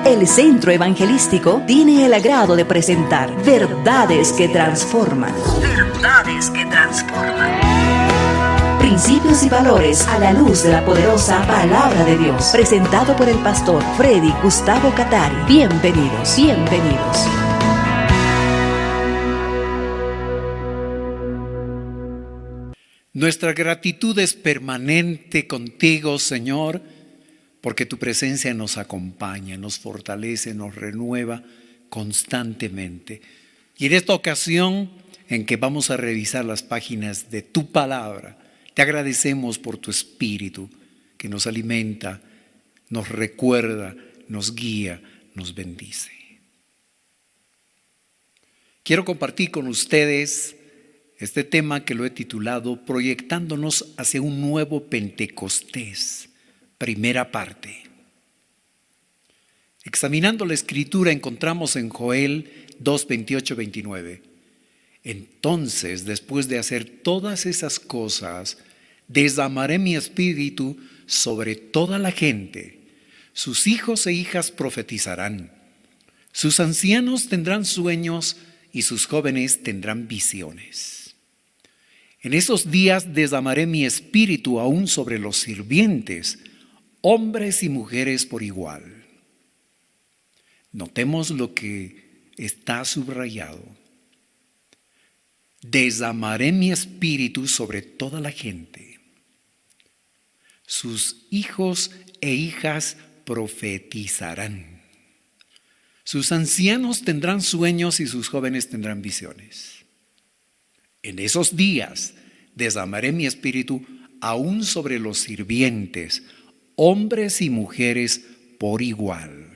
El Centro Evangelístico tiene el agrado de presentar Verdades que Transforman. Verdades que Transforman. Principios y valores a la luz de la poderosa Palabra de Dios. Presentado por el pastor Freddy Gustavo Catari. Bienvenidos, bienvenidos. Nuestra gratitud es permanente contigo, Señor, porque tu presencia nos acompaña, nos fortalece, nos renueva constantemente. Y en esta ocasión en que vamos a revisar las páginas de tu palabra, te agradecemos por tu Espíritu que nos alimenta, nos recuerda, nos guía, nos bendice. Quiero compartir con ustedes este tema que lo he titulado Proyectándonos hacia un nuevo Pentecostés, primera parte. Examinando la Escritura encontramos en Joel 2, 28, 29. Entonces, después de hacer todas esas cosas, derramaré mi espíritu sobre toda la gente. Sus hijos e hijas profetizarán. Sus ancianos tendrán sueños y sus jóvenes tendrán visiones. En esos días derramaré mi espíritu aún sobre los sirvientes, hombres y mujeres por igual. Notemos lo que está subrayado. Derramaré mi espíritu sobre toda la gente. Sus hijos e hijas profetizarán. Sus ancianos tendrán sueños y sus jóvenes tendrán visiones. En esos días derramaré mi espíritu aún sobre los sirvientes, hombres y mujeres por igual.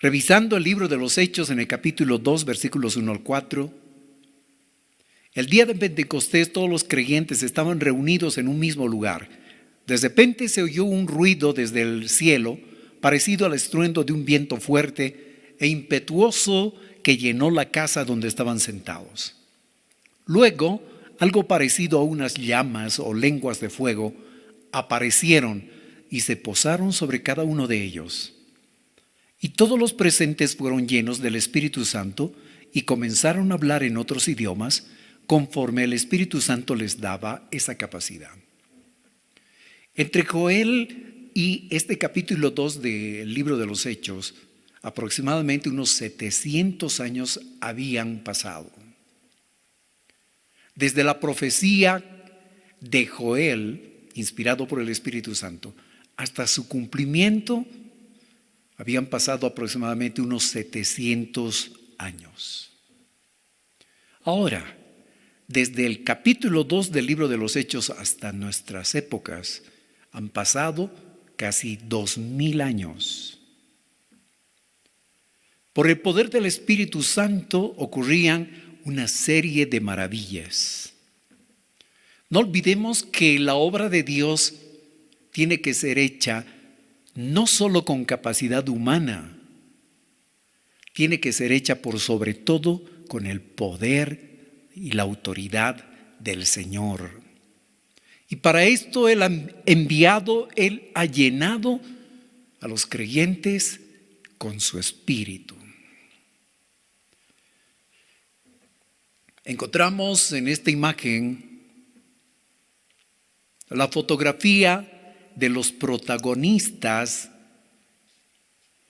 Revisando el libro de los Hechos en el capítulo 2, versículos 1 al 4, el día de Pentecostés todos los creyentes estaban reunidos en un mismo lugar. De repente se oyó un ruido desde el cielo, parecido al estruendo de un viento fuerte e impetuoso que llenó la casa donde estaban sentados. Luego, algo parecido a unas llamas o lenguas de fuego aparecieron y se posaron sobre cada uno de ellos. Y todos los presentes fueron llenos del Espíritu Santo y comenzaron a hablar en otros idiomas conforme el Espíritu Santo les daba esa capacidad. Entre Joel y este capítulo 2 del libro de los Hechos, aproximadamente unos 700 años habían pasado. Desde la profecía de Joel, inspirado por el Espíritu Santo, hasta su cumplimiento, habían pasado aproximadamente unos 700 años. Ahora, desde el capítulo 2 del libro de los Hechos hasta nuestras épocas, han pasado casi 2000 años. Por el poder del Espíritu Santo ocurrían una serie de maravillas. No olvidemos que la obra de Dios tiene que ser hecha no solo con capacidad humana, tiene que ser hecha por sobre todo con el poder y la autoridad del Señor. Y para esto Él ha enviado, Él ha llenado a los creyentes con su Espíritu. Encontramos en esta imagen la fotografía de los protagonistas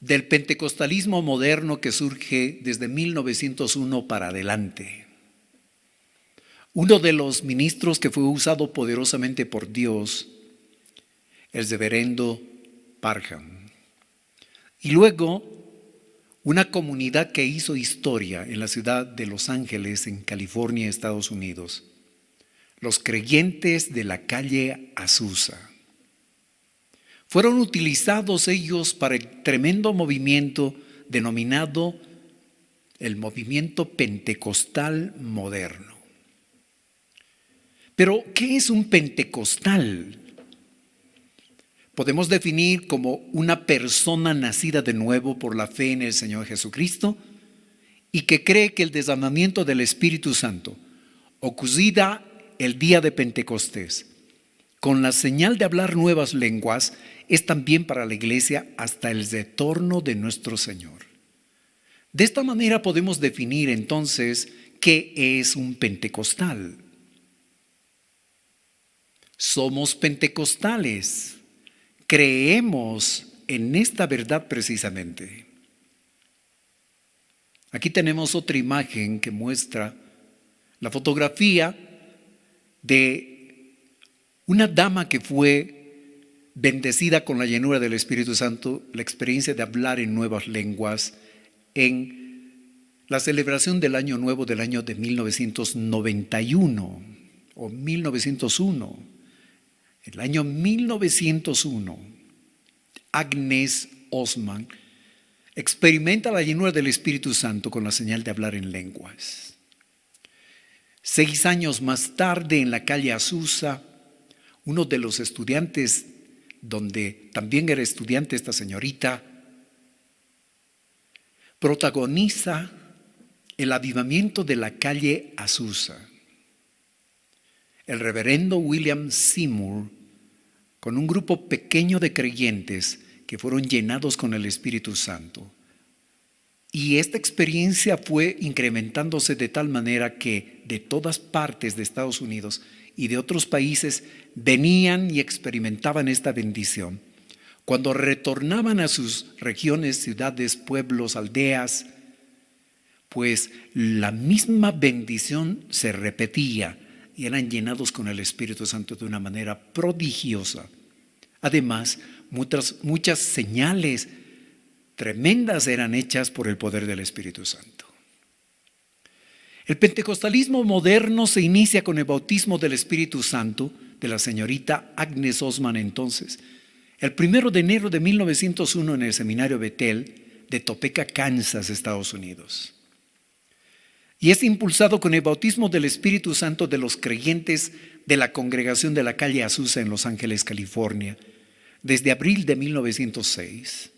del pentecostalismo moderno que surge desde 1901 para adelante. Uno de los ministros que fue usado poderosamente por Dios, el reverendo Parham. Y luego, una comunidad que hizo historia en la ciudad de Los Ángeles, en California, Estados Unidos. Los creyentes de la calle Azusa. Fueron utilizados ellos para el tremendo movimiento denominado el movimiento pentecostal moderno. Pero, ¿qué es un pentecostal? Podemos definir como una persona nacida de nuevo por la fe en el Señor Jesucristo y que cree que el derramamiento del Espíritu Santo ocurrida el día de Pentecostés con la señal de hablar nuevas lenguas es también para la iglesia hasta el retorno de nuestro Señor. De esta manera podemos definir entonces qué es un pentecostal. Somos pentecostales, creemos en esta verdad precisamente. Aquí tenemos otra imagen que muestra la fotografía de una dama que fue bendecida con la llenura del Espíritu Santo, la experiencia de hablar en nuevas lenguas en la celebración del Año Nuevo del año de 1991 o 1901. El año 1901, Agnes Osman experimenta la llenura del Espíritu Santo con la señal de hablar en lenguas. 6 años más tarde, en la calle Azusa, uno de los estudiantes, donde también era estudiante esta señorita, protagoniza el avivamiento de la calle Azusa. El reverendo William Seymour, con un grupo pequeño de creyentes que fueron llenados con el Espíritu Santo. Y esta experiencia fue incrementándose de tal manera que de todas partes de Estados Unidos y de otros países venían y experimentaban esta bendición. Cuando retornaban a sus regiones, ciudades, pueblos, aldeas, pues la misma bendición se repetía y eran llenados con el Espíritu Santo de una manera prodigiosa. Además, muchas señales tremendas eran hechas por el poder del Espíritu Santo. El pentecostalismo moderno se inicia con el bautismo del Espíritu Santo de la señorita Agnes Osman entonces, el 1 de enero de 1901 en el seminario Bethel de Topeka, Kansas, Estados Unidos. Y es impulsado con el bautismo del Espíritu Santo de los creyentes de la congregación de la calle Azusa en Los Ángeles, California, desde abril de 1906.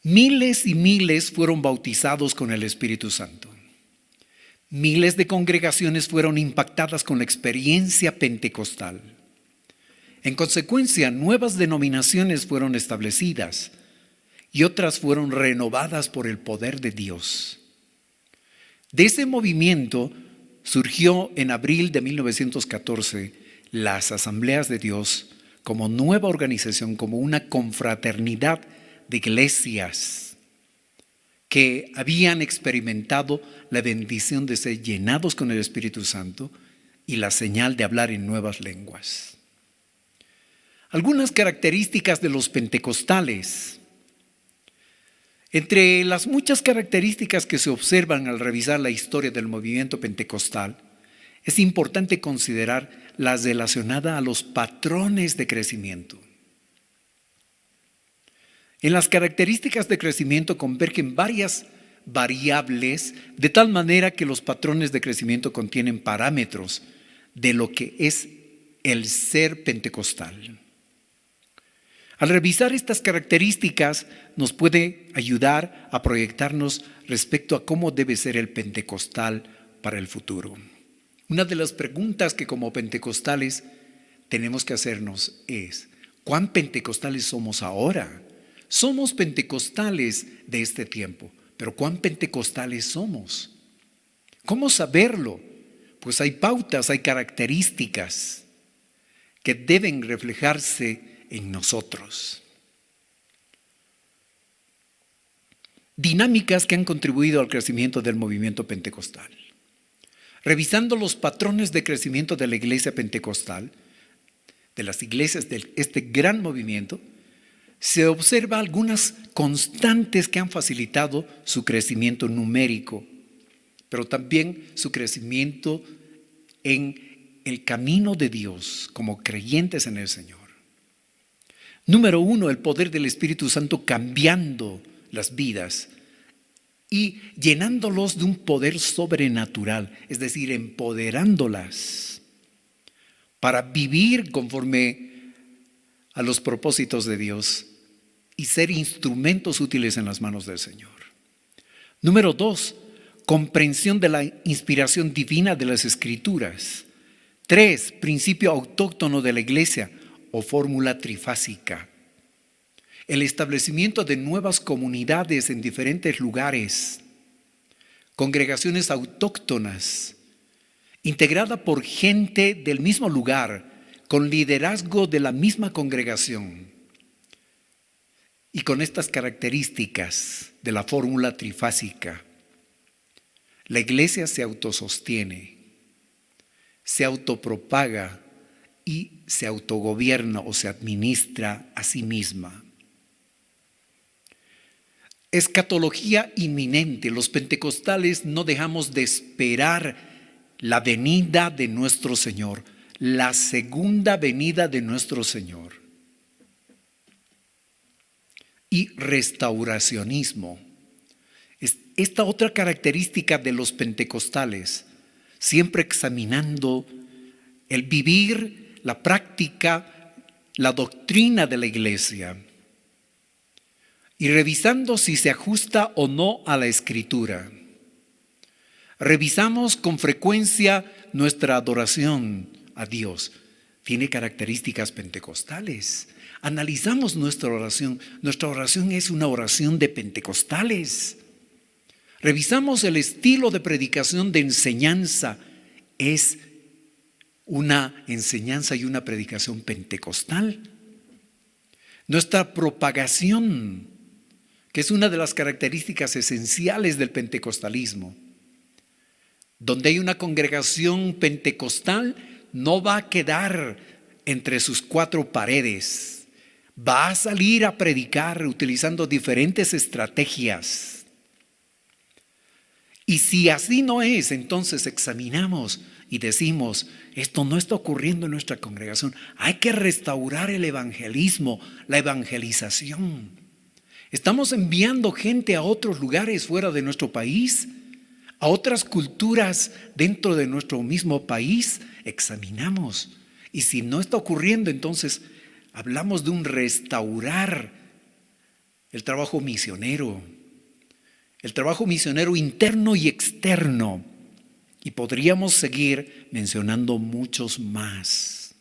Miles y miles fueron bautizados con el Espíritu Santo. Miles de congregaciones fueron impactadas con la experiencia pentecostal. En consecuencia, nuevas denominaciones fueron establecidas y otras fueron renovadas por el poder de Dios. De ese movimiento surgió en abril de 1914 las Asambleas de Dios como nueva organización, como una confraternidad de iglesias que habían experimentado la bendición de ser llenados con el Espíritu Santo y la señal de hablar en nuevas lenguas. Algunas características de los pentecostales. Entre las muchas características que se observan al revisar la historia del movimiento pentecostal, es importante considerar las relacionadas a los patrones de crecimiento. En las características de crecimiento convergen varias variables, de tal manera que los patrones de crecimiento contienen parámetros de lo que es el ser pentecostal. Al revisar estas características nos puede ayudar a proyectarnos respecto a cómo debe ser el pentecostal para el futuro. Una de las preguntas que como pentecostales tenemos que hacernos es: ¿cuán pentecostales somos ahora? Somos pentecostales de este tiempo, pero ¿cuán pentecostales somos? ¿Cómo saberlo? Pues hay pautas, hay características que deben reflejarse en nosotros. Dinámicas que han contribuido al crecimiento del movimiento pentecostal. Revisando los patrones de crecimiento de la iglesia pentecostal, de las iglesias de este gran movimiento, se observa algunas constantes que han facilitado su crecimiento numérico, pero también su crecimiento en el camino de Dios como creyentes en el Señor. Número 1, el poder del Espíritu Santo cambiando las vidas y llenándolos de un poder sobrenatural, es decir, empoderándolas para vivir conforme a los propósitos de Dios y ser instrumentos útiles en las manos del Señor. Número 2, comprensión de la inspiración divina de las Escrituras. 3, principio autóctono de la iglesia o fórmula trifásica. El establecimiento de nuevas comunidades en diferentes lugares, congregaciones autóctonas, integrada por gente del mismo lugar, con liderazgo de la misma congregación. Y con estas características de la fórmula trifásica, la iglesia se autosostiene, se autopropaga y se autogobierna o se administra a sí misma. Escatología inminente. Los pentecostales no dejamos de esperar la venida de nuestro Señor, la segunda venida de nuestro Señor. Y restauracionismo. Esta otra característica de los pentecostales, siempre examinando el vivir, la práctica, la doctrina de la iglesia y revisando si se ajusta o no a la Escritura. Revisamos con frecuencia nuestra adoración a Dios. Tiene características pentecostales. Analizamos nuestra oración. Nuestra oración es una oración de pentecostales. Revisamos el estilo de predicación, de enseñanza. Es una enseñanza y una predicación pentecostal. Nuestra propagación, que es una de las características esenciales del pentecostalismo. Donde hay una congregación pentecostal, no va a quedar entre sus cuatro paredes. Va a salir a predicar utilizando diferentes estrategias. Y si así no es, entonces examinamos y decimos, esto no está ocurriendo en nuestra congregación. Hay que restaurar el evangelismo, la evangelización. Estamos enviando gente a otros lugares fuera de nuestro país, a otras culturas dentro de nuestro mismo país. Examinamos. Y si no está ocurriendo, entonces hablamos de un restaurar el trabajo misionero interno y externo. Y podríamos seguir mencionando muchos más.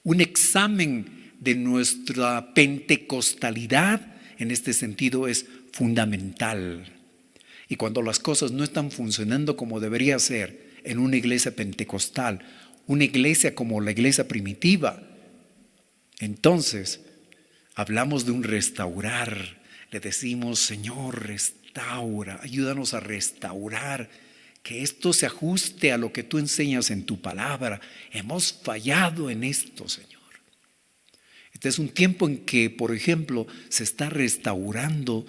Un examen de nuestra pentecostalidad en este sentido es fundamental. Y cuando las cosas no están funcionando como debería ser en una iglesia pentecostal, una iglesia como la iglesia primitiva, entonces hablamos de un restaurar. Le decimos, Señor, restaura, ayúdanos a restaurar, que esto se ajuste a lo que tú enseñas en tu palabra. Hemos fallado en esto, Señor. Este es un tiempo en que, por ejemplo, se está restaurando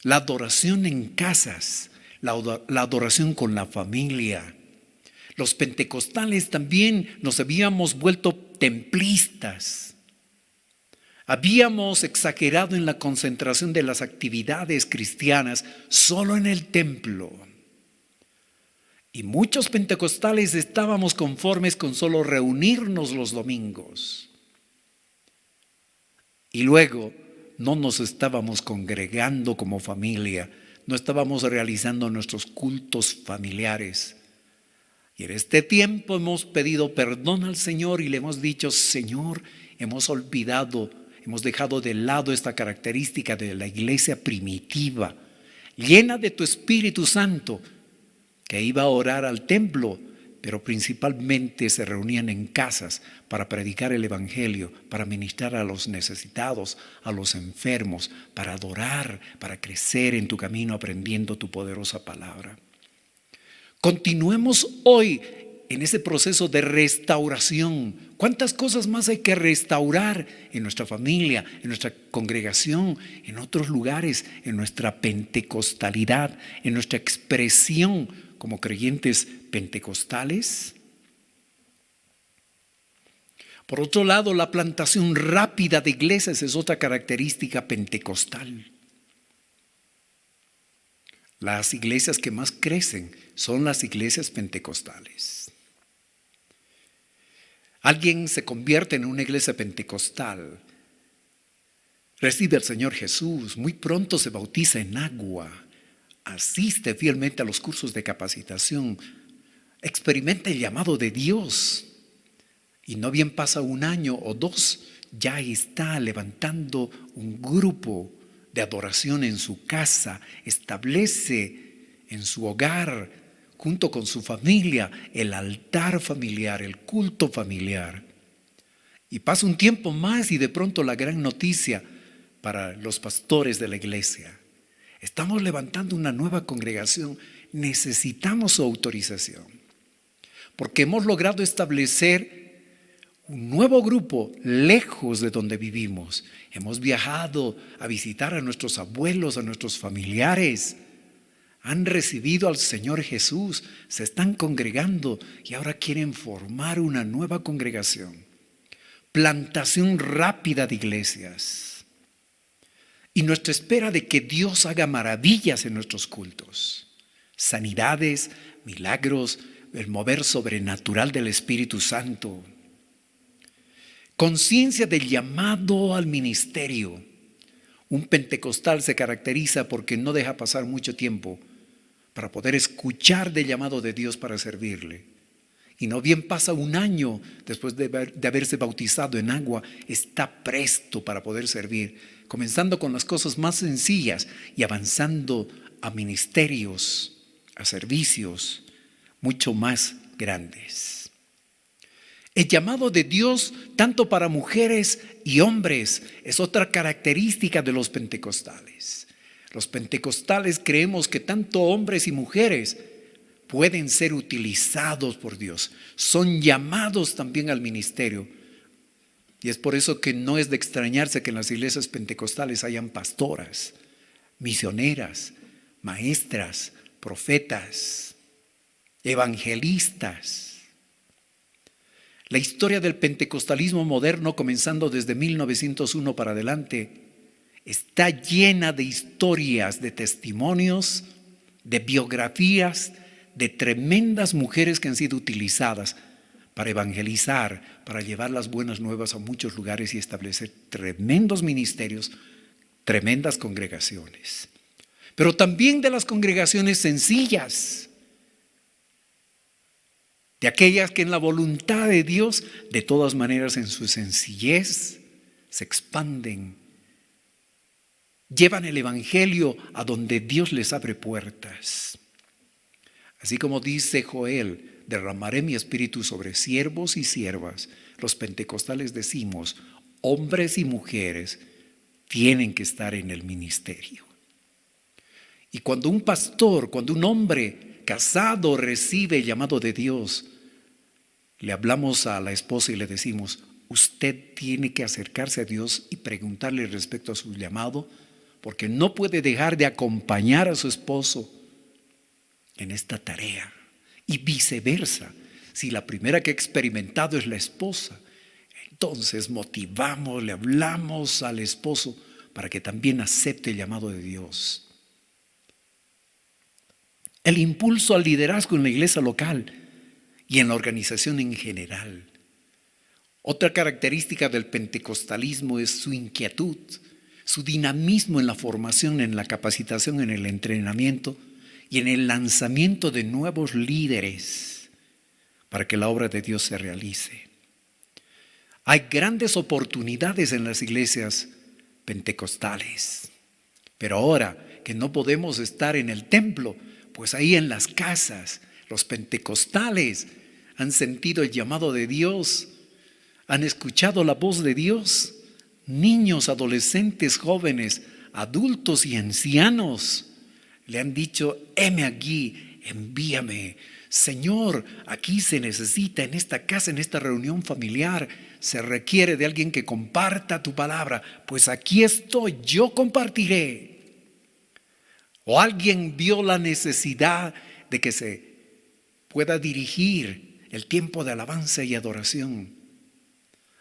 la adoración en casas, la adoración con la familia. Los pentecostales también nos habíamos vuelto templistas. Habíamos exagerado en la concentración de las actividades cristianas solo en el templo. Y muchos pentecostales estábamos conformes con solo reunirnos los domingos. Y luego no nos estábamos congregando como familia, no estábamos realizando nuestros cultos familiares. Y en este tiempo hemos pedido perdón al Señor y le hemos dicho, Señor, hemos olvidado, hemos dejado de lado esta característica de la iglesia primitiva, llena de tu Espíritu Santo, que iba a orar al templo, pero principalmente se reunían en casas para predicar el evangelio, para ministrar a los necesitados, a los enfermos, para adorar, para crecer en tu camino aprendiendo tu poderosa palabra. Continuemos hoy en ese proceso de restauración. ¿Cuántas cosas más hay que restaurar en nuestra familia, en nuestra congregación, en otros lugares, en nuestra pentecostalidad, en nuestra expresión como creyentes pentecostales? Por otro lado, la plantación rápida de iglesias es otra característica pentecostal. Las iglesias que más crecen son las iglesias pentecostales. Alguien se convierte en una iglesia pentecostal, recibe al Señor Jesús, muy pronto se bautiza en agua, asiste fielmente a los cursos de capacitación, experimenta el llamado de Dios. Y no bien pasa un año o dos, ya está levantando un grupo de adoración en su casa, establece en su hogar, junto con su familia, el altar familiar, el culto familiar. Y pasa un tiempo más y de pronto la gran noticia para los pastores de la iglesia: estamos levantando una nueva congregación, necesitamos su autorización, porque hemos logrado establecer un nuevo grupo lejos de donde vivimos. Hemos viajado a visitar a nuestros abuelos, a nuestros familiares. Han recibido al Señor Jesús, se están congregando y ahora quieren formar una nueva congregación. Plantación rápida de iglesias. Y nuestra espera de que Dios haga maravillas en nuestros cultos. Sanidades, milagros, el mover sobrenatural del Espíritu Santo. Conciencia del llamado al ministerio. Un pentecostal se caracteriza porque no deja pasar mucho tiempo para poder escuchar del llamado de Dios para servirle. Y no bien pasa un año después de haberse bautizado en agua, está presto para poder servir, comenzando con las cosas más sencillas y avanzando a ministerios, a servicios mucho más grandes. El llamado de Dios, tanto para mujeres y hombres, es otra característica de los pentecostales. Los pentecostales creemos que tanto hombres y mujeres pueden ser utilizados por Dios. Son llamados también al ministerio. Y es por eso que no es de extrañarse que en las iglesias pentecostales hayan pastoras, misioneras, maestras, profetas, evangelistas. La historia del pentecostalismo moderno, comenzando desde 1901 para adelante, está llena de historias, de testimonios, de biografías, de tremendas mujeres que han sido utilizadas para evangelizar, para llevar las buenas nuevas a muchos lugares y establecer tremendos ministerios, tremendas congregaciones. Pero también de las congregaciones sencillas, de aquellas que en la voluntad de Dios, de todas maneras en su sencillez, se expanden, llevan el evangelio a donde Dios les abre puertas. Así como dice Joel: derramaré mi espíritu sobre siervos y siervas. Los pentecostales decimos: hombres y mujeres tienen que estar en el ministerio. Y cuando un pastor, cuando un hombre casado recibe el llamado de Dios, le hablamos a la esposa y le decimos: usted tiene que acercarse a Dios y preguntarle respecto a su llamado, porque no puede dejar de acompañar a su esposo en esta tarea. Y viceversa, si la primera que ha experimentado es la esposa, entonces motivamos, le hablamos al esposo para que también acepte el llamado de Dios. El impulso al liderazgo en la iglesia local y en la organización en general. Otra característica del pentecostalismo es su inquietud, su dinamismo en la formación, en la capacitación, en el entrenamiento y en el lanzamiento de nuevos líderes para que la obra de Dios se realice. Hay grandes oportunidades en las iglesias pentecostales, pero ahora que no podemos estar en el templo, pues ahí en las casas, los pentecostales han sentido el llamado de Dios, han escuchado la voz de Dios. Niños, adolescentes, jóvenes, adultos y ancianos le han dicho: heme aquí, envíame. Señor, aquí se necesita, en esta casa, en esta reunión familiar, se requiere de alguien que comparta tu palabra. Pues aquí estoy, yo compartiré. O alguien vio la necesidad de que se pueda dirigir el tiempo de alabanza y adoración.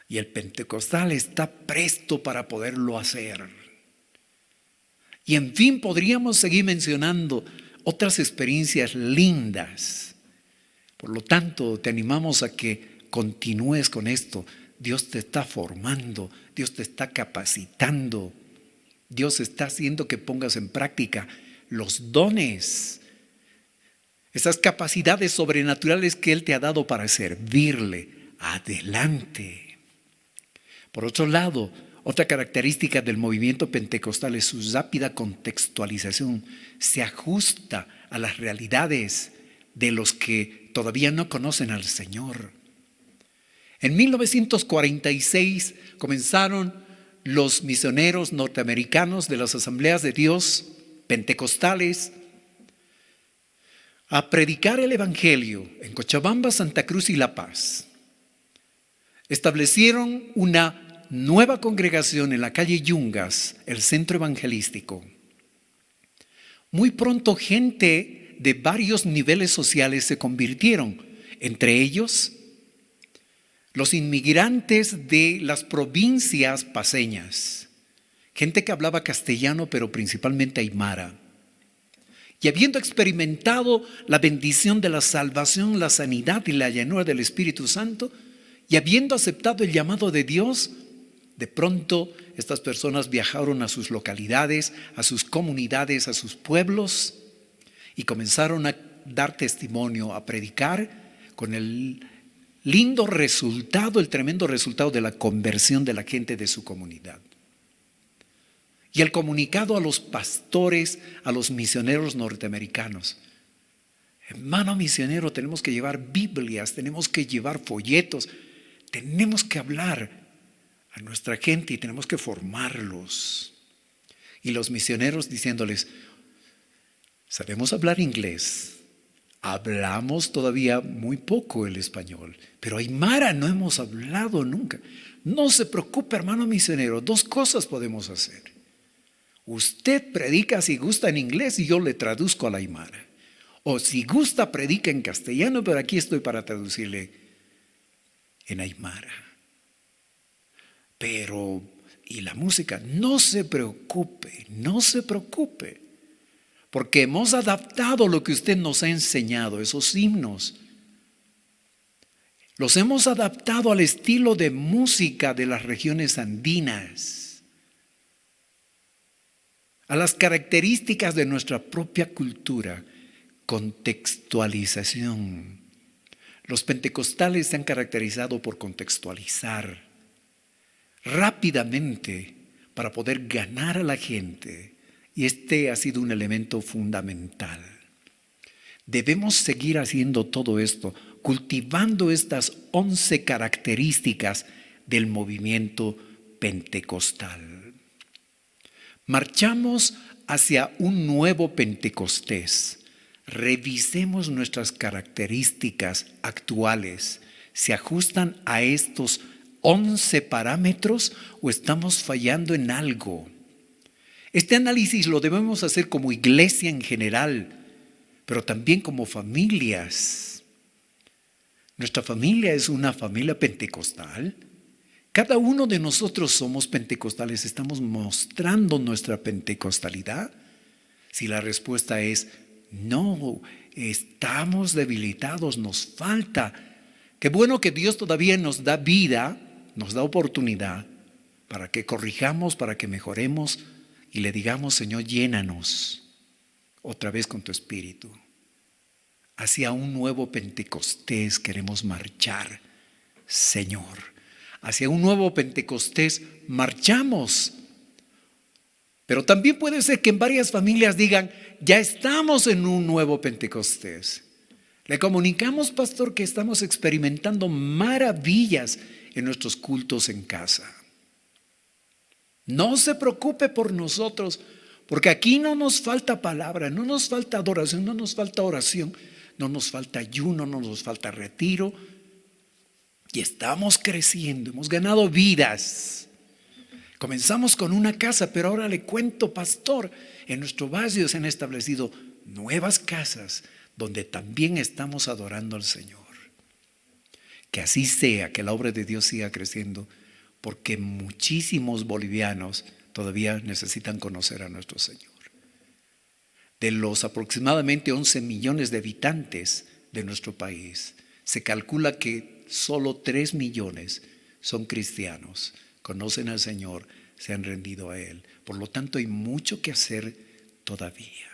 Y el pentecostal está presto para poderlo hacer. Y en fin, podríamos seguir mencionando otras experiencias lindas. Por lo tanto, te animamos a que continúes con esto. Dios te está formando, Dios te está capacitando. Dios está haciendo que pongas en práctica los dones, esas capacidades sobrenaturales que Él te ha dado para servirle. Adelante. Por otro lado, otra característica del movimiento pentecostal es su rápida contextualización. Se ajusta a las realidades de los que todavía no conocen al Señor. En 1946 comenzaron los misioneros norteamericanos de las Asambleas de Dios pentecostales a predicar el Evangelio en Cochabamba, Santa Cruz y La Paz. Establecieron una nueva congregación en la calle Yungas, el centro evangelístico. Muy pronto gente de varios niveles sociales se convirtieron, entre ellos los inmigrantes de las provincias paceñas, gente que hablaba castellano pero principalmente aymara. Y habiendo experimentado la bendición de la salvación, la sanidad y la llenura del Espíritu Santo, y habiendo aceptado el llamado de Dios, de pronto estas personas viajaron a sus localidades, a sus comunidades, a sus pueblos y comenzaron a dar testimonio, a predicar con el lindo resultado, el tremendo resultado de la conversión de la gente de su comunidad. Y el comunicado a los pastores, a los misioneros norteamericanos: hermano misionero, tenemos que llevar Biblias, tenemos que llevar folletos, tenemos que hablar a nuestra gente y tenemos que formarlos. Y los misioneros diciéndoles: sabemos hablar inglés, hablamos todavía muy poco el español, pero aymara no hemos hablado nunca. No se preocupe, hermano misionero, dos cosas podemos hacer. Usted predica si gusta en inglés y yo le traduzco al aymara. O si gusta, predica en castellano, pero aquí estoy para traducirle en aymara. Pero, ¿y la música? No se preocupe, no se preocupe, porque hemos adaptado lo que usted nos ha enseñado, esos himnos. Los hemos adaptado al estilo de música de las regiones andinas, a las características de nuestra propia cultura. Contextualización. Los pentecostales se han caracterizado por contextualizar rápidamente para poder ganar a la gente, y este ha sido un elemento fundamental. Debemos seguir haciendo todo esto, cultivando estas 11 características del movimiento pentecostal. Marchamos hacia un nuevo Pentecostés. Revisemos nuestras características actuales. ¿Se ajustan a estos 11 parámetros o estamos fallando en algo? Este análisis lo debemos hacer como iglesia en general, pero también como familias. Nuestra familia es una familia pentecostal. Cada uno de nosotros somos pentecostales. ¿Estamos mostrando nuestra pentecostalidad? Si la respuesta es no, estamos debilitados, nos falta. Qué bueno que Dios todavía nos da vida, nos da oportunidad para que corrijamos, para que mejoremos y le digamos: Señor, llénanos otra vez con tu Espíritu. Hacia un nuevo Pentecostés queremos marchar, Señor. Hacia un nuevo Pentecostés marchamos. Pero también puede ser que en varias familias digan: ya estamos en un nuevo Pentecostés. Le comunicamos, pastor, que estamos experimentando maravillas en nuestros cultos en casa. No se preocupe por nosotros, porque aquí no nos falta palabra, no nos falta adoración, no nos falta oración, no nos falta ayuno, no nos falta retiro. Y estamos creciendo, hemos ganado vidas. Comenzamos con una casa, pero ahora le cuento, pastor, en nuestro barrio se han establecido nuevas casas donde también estamos adorando al Señor. Que así sea, que la obra de Dios siga creciendo, porque muchísimos bolivianos todavía necesitan conocer a nuestro Señor. De los aproximadamente 11 millones de habitantes de nuestro país, se calcula que solo 3 millones son cristianos, conocen al Señor, se han rendido a Él. Por lo tanto, hay mucho que hacer todavía.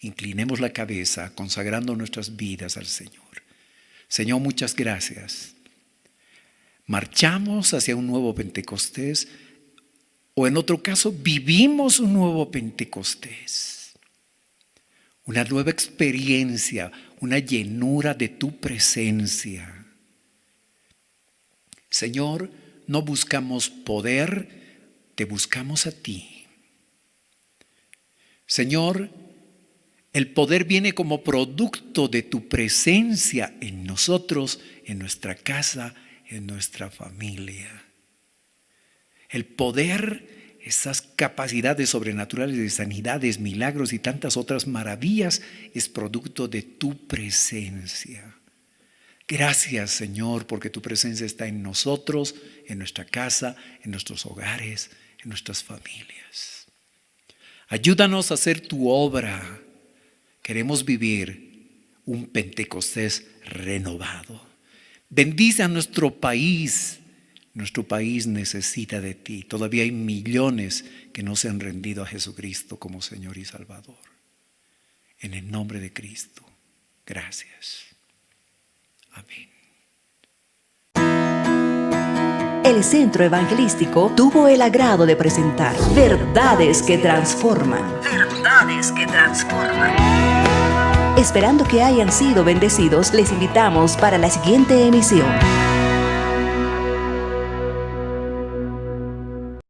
Inclinemos la cabeza, consagrando nuestras vidas al Señor. Señor, muchas gracias. Marchamos hacia un nuevo Pentecostés, o en otro caso, vivimos un nuevo Pentecostés. Una nueva experiencia, una llenura de tu presencia. Señor, no buscamos poder, te buscamos a ti. Señor, el poder viene como producto de tu presencia en nosotros, en nuestra casa, en nuestra familia. El poder, esas capacidades sobrenaturales de sanidades, milagros y tantas otras maravillas, es producto de tu presencia. Gracias, Señor, porque tu presencia está en nosotros, en nuestra casa, en nuestros hogares, en nuestras familias. Ayúdanos a hacer tu obra. Queremos vivir un Pentecostés renovado. Bendice a nuestro país. Nuestro país necesita de ti. Todavía hay millones que no se han rendido a Jesucristo como Señor y Salvador. En el nombre de Cristo. Gracias. Amén. El Centro Evangelístico tuvo el agrado de presentar Verdades que Transforman. Verdades que Transforman. Esperando que hayan sido bendecidos, les invitamos para la siguiente emisión.